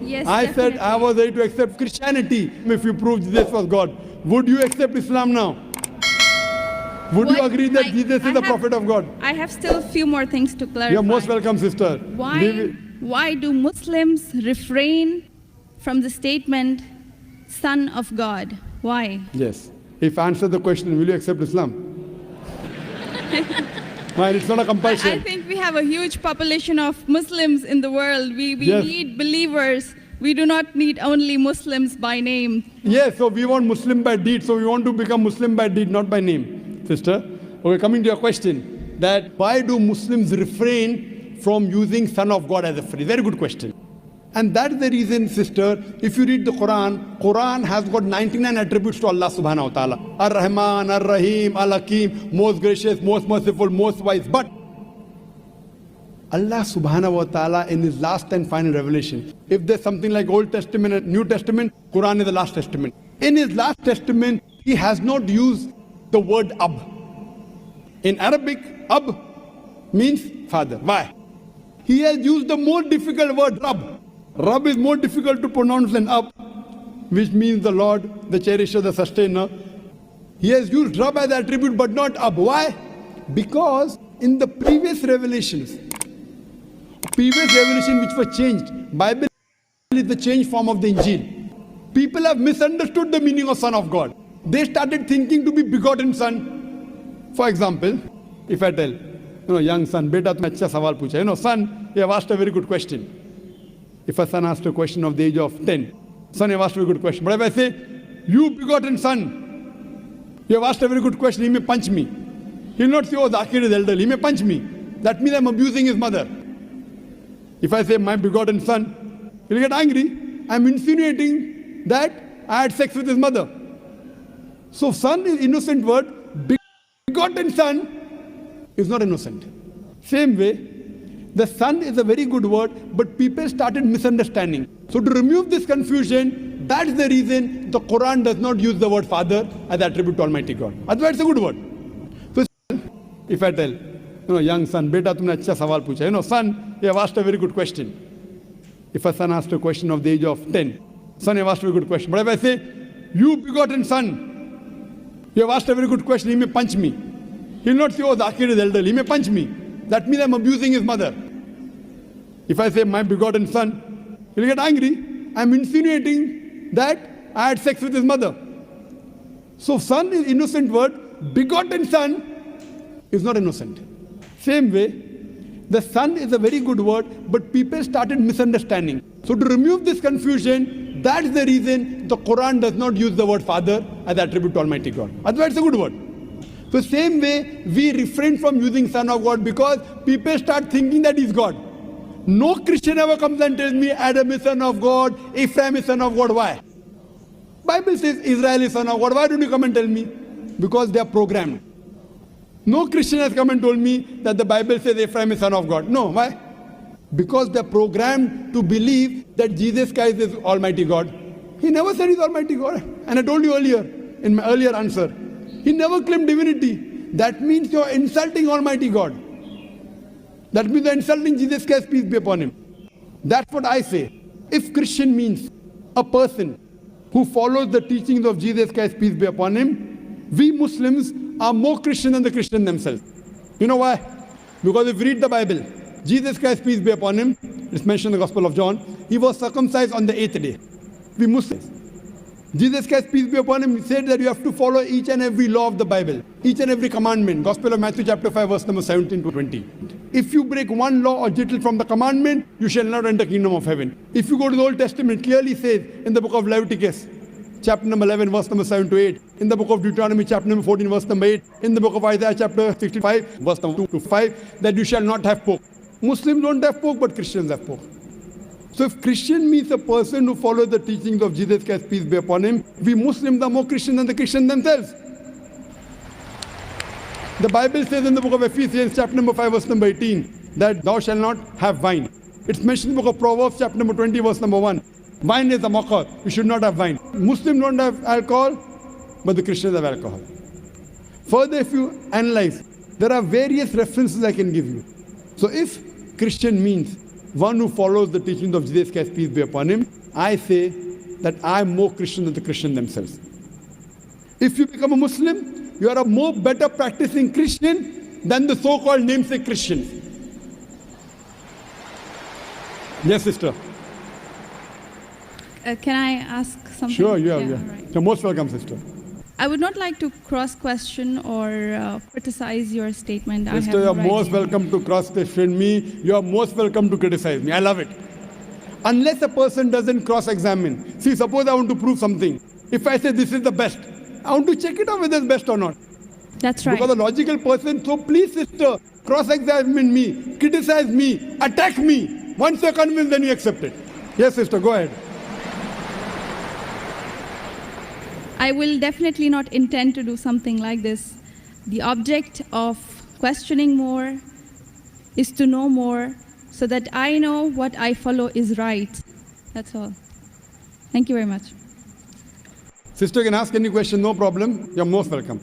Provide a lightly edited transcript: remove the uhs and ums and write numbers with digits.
Yes, I said definitely. I was ready to accept Christianity if you proved Jesus was God. Would you accept Islam now? Would you agree that Jesus is the prophet of God? I have still a few more things to clarify. You're most welcome, sister. Why do Muslims refrain from the statement, Son of God? Why? Yes. If I answer the question, will you accept Islam? Well, it's not a compulsion. I think we have a huge population of Muslims in the world. We Yes. need believers. We do not need only Muslims by name. Yes, so we want Muslim by deed, so we want to become Muslim by deed, not by name, sister. Okay, coming to your question, that why do Muslims refrain from using Son of God as a phrase? Very good question. And that's the reason, sister, if you read the Quran has got 99 attributes to Allah subhanahu wa ta'ala. Ar-Rahman, Ar-Rahim, Al-Hakim, most gracious, most merciful, most wise. But Allah subhanahu wa ta'ala in his last and final revelation, if there's something like Old Testament and New Testament, Quran is the last testament. In his last testament, he has not used the word Ab. In Arabic, Ab means father. Why? He has used the more difficult word Rab. Rab is more difficult to pronounce than Ab, which means the Lord, the cherisher, the sustainer. He has used Rab as attribute but not Ab. Why? Because in the previous revelations which were changed, Bible is the changed form of the Injil. People have misunderstood the meaning of Son of God. They started thinking to be begotten son. For example, if I tell, young son, beta tumne acha sawal pucha. Son, you have asked a very good question. If a son asked a question of the age of 10, son, you have asked a very good question. But if I say, you begotten son, you have asked a very good question, he may punch me. He will not say, oh, Zakir is elderly. He may punch me. That means I'm abusing his mother. If I say, my begotten son, he'll get angry. I'm insinuating that I had sex with his mother. So son is innocent word. Begotten son is not innocent. Same way, the son is a very good word, but people started misunderstanding. So to remove this confusion, that's the reason the Quran does not use the word father as attribute to Almighty God. Otherwise it's a good word. So if I tell, young son, beta tumne acha sawal pucha. Son, you have asked a very good question. If a son asked a question of the age of 10, son, you have asked a very good question. But if I say, you begotten son, you have asked a very good question, he may punch me. He will not say, oh, Zakir is elderly. He may punch me. That means I'm abusing his mother. If I say, my begotten son, he'll get angry. I'm insinuating that I had sex with his mother. So son is innocent word. Begotten son is not innocent. Same way, the son is a very good word, but people started misunderstanding. So to remove this confusion, that's the reason the Quran does not use the word father as attribute to Almighty God. Otherwise it's a good word. So same way, we refrain from using Son of God because people start thinking that he's God. No Christian ever comes and tells me Adam is son of God, Ephraim is son of God. Why? Bible says Israel is son of God. Why don't you come and tell me? Because they are programmed. No Christian has come and told me that the Bible says Ephraim is son of God. No, why? Because they are programmed to believe that Jesus Christ is Almighty God. He never said he's Almighty God. And I told you earlier, in my earlier answer, he never claimed divinity. That means you're insulting Almighty God. That means you're insulting Jesus Christ, peace be upon him. That's what I say. If Christian means a person who follows the teachings of Jesus Christ, peace be upon him, we Muslims are more Christian than the Christians themselves. You know why? Because if you read the Bible, Jesus Christ, peace be upon him, it's mentioned in the Gospel of John, he was circumcised on the 8th day. We Muslims. Jesus Christ, peace be upon him, said that you have to follow each and every law of the Bible, each and every commandment. Gospel of Matthew chapter 5 verse number 17 to 20. If you break one law or jittle from the commandment, you shall not enter the kingdom of heaven. If you go to the Old Testament, it clearly says in the book of Leviticus, chapter number 11 verse number 7 to 8, in the book of Deuteronomy chapter number 14 verse number 8, in the book of Isaiah chapter 65 verse number 2 to 5, that you shall not have pork. Muslims don't have pork, but Christians have pork. So if Christian means a person who follows the teachings of Jesus Christ, peace be upon him, we Muslims are more Christian than the Christians themselves. The Bible says in the book of Ephesians chapter number 5 verse number 18 that thou shalt not have wine. It's mentioned in the book of Proverbs chapter number 20 verse number 1. Wine is a mocker. You should not have wine. Muslims don't have alcohol, but the Christians have alcohol. Further, if you analyze, there are various references I can give you. So if Christian means one who follows the teachings of Jesus Christ, peace be upon him, I say that I am more Christian than the Christians themselves. If you become a Muslim, you are a more better practicing Christian than the so-called namesake Christians. Yes, sister. Can I ask something? Sure, yeah. Right. You're most welcome, sister. I would not like to cross-question or criticize your statement. Sister, you're most welcome to cross-question me. You're most welcome to criticize me. I love it. Unless a person doesn't cross-examine. See, suppose I want to prove something. If I say this is the best, I want to check it out whether it's best or not. That's right. Because a logical person, so please, sister, cross-examine me, criticize me, attack me. Once you're convinced, then you accept it. Yes, sister, go ahead. I will definitely not intend to do something like this. The object of questioning more is to know more so that I know what I follow is right. That's all. Thank you very much. Sister can ask any question, no problem. You're most welcome.